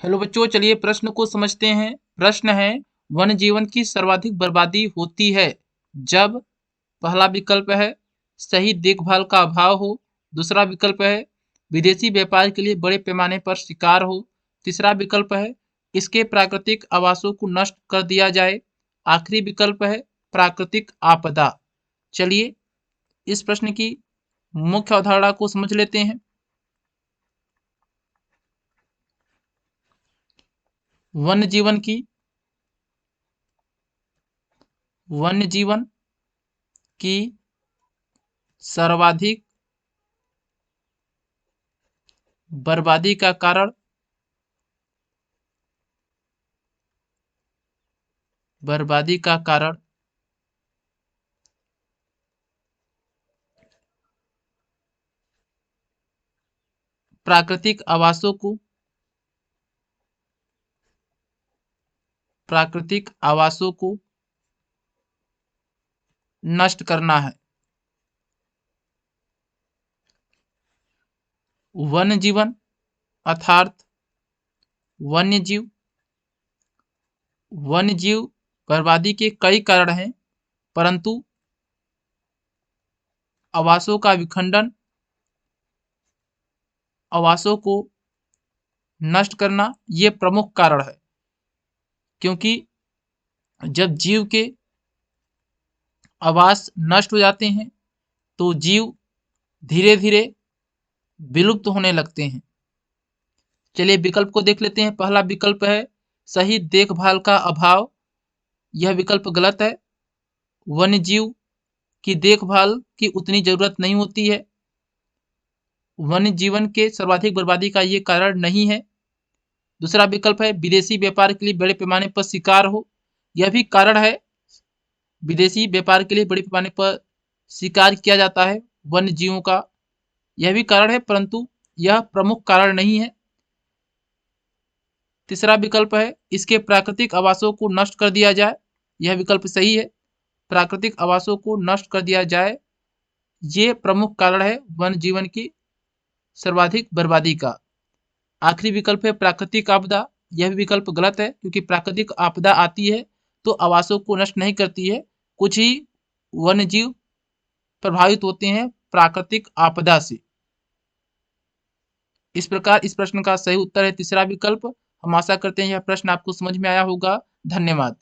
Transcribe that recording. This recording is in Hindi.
हेलो बच्चों, चलिए प्रश्न को समझते हैं। प्रश्न है, वन्य जीवन की सर्वाधिक बर्बादी होती है जब पहला विकल्प है सही देखभाल का अभाव हो, दूसरा विकल्प है विदेशी व्यापार के लिए बड़े पैमाने पर शिकार हो, तीसरा विकल्प है इसके प्राकृतिक आवासों को नष्ट कर दिया जाए, आखिरी विकल्प है प्राकृतिक आपदा। चलिए इस प्रश्न की मुख्य अवधारणा को समझ लेते हैं। वन्य जीवन की सर्वाधिक बर्बादी का कारण प्राकृतिक आवासों को नष्ट करना है। वन्य जीवन अर्थात वन्य जीव बर्बादी के कई कारण हैं, परंतु आवासों का विखंडन, आवासों को नष्ट करना ये प्रमुख कारण है। क्योंकि जब जीव के आवास नष्ट हो जाते हैं तो जीव धीरे धीरे विलुप्त होने लगते हैं। चलिए विकल्प को देख लेते हैं। पहला विकल्प है सही देखभाल का अभाव। यह विकल्प गलत है। वन्य जीव की देखभाल की उतनी जरूरत नहीं होती है। वन्य जीवन के सर्वाधिक बर्बादी का ये कारण नहीं है। दूसरा विकल्प है विदेशी व्यापार के लिए बड़े पैमाने पर शिकार हो। यह भी कारण है, विदेशी व्यापार के लिए बड़े पैमाने पर शिकार किया जाता है वन्य जीवों का, यह भी कारण है, परंतु यह प्रमुख कारण नहीं है। तीसरा विकल्प है इसके प्राकृतिक आवासों को नष्ट कर दिया जाए। यह विकल्प सही है, प्राकृतिक आवासों को नष्ट कर दिया जाए ये प्रमुख कारण है वन्य जीवन की सर्वाधिक बर्बादी का। आखिरी विकल्प है प्राकृतिक आपदा। यह विकल्प गलत है, क्योंकि प्राकृतिक आपदा आती है तो आवासों को नष्ट नहीं करती है, कुछ ही वन्य जीव प्रभावित होते हैं प्राकृतिक आपदा से। इस प्रकार इस प्रश्न का सही उत्तर है तीसरा विकल्प। हम आशा करते हैं यह प्रश्न आपको समझ में आया होगा। धन्यवाद।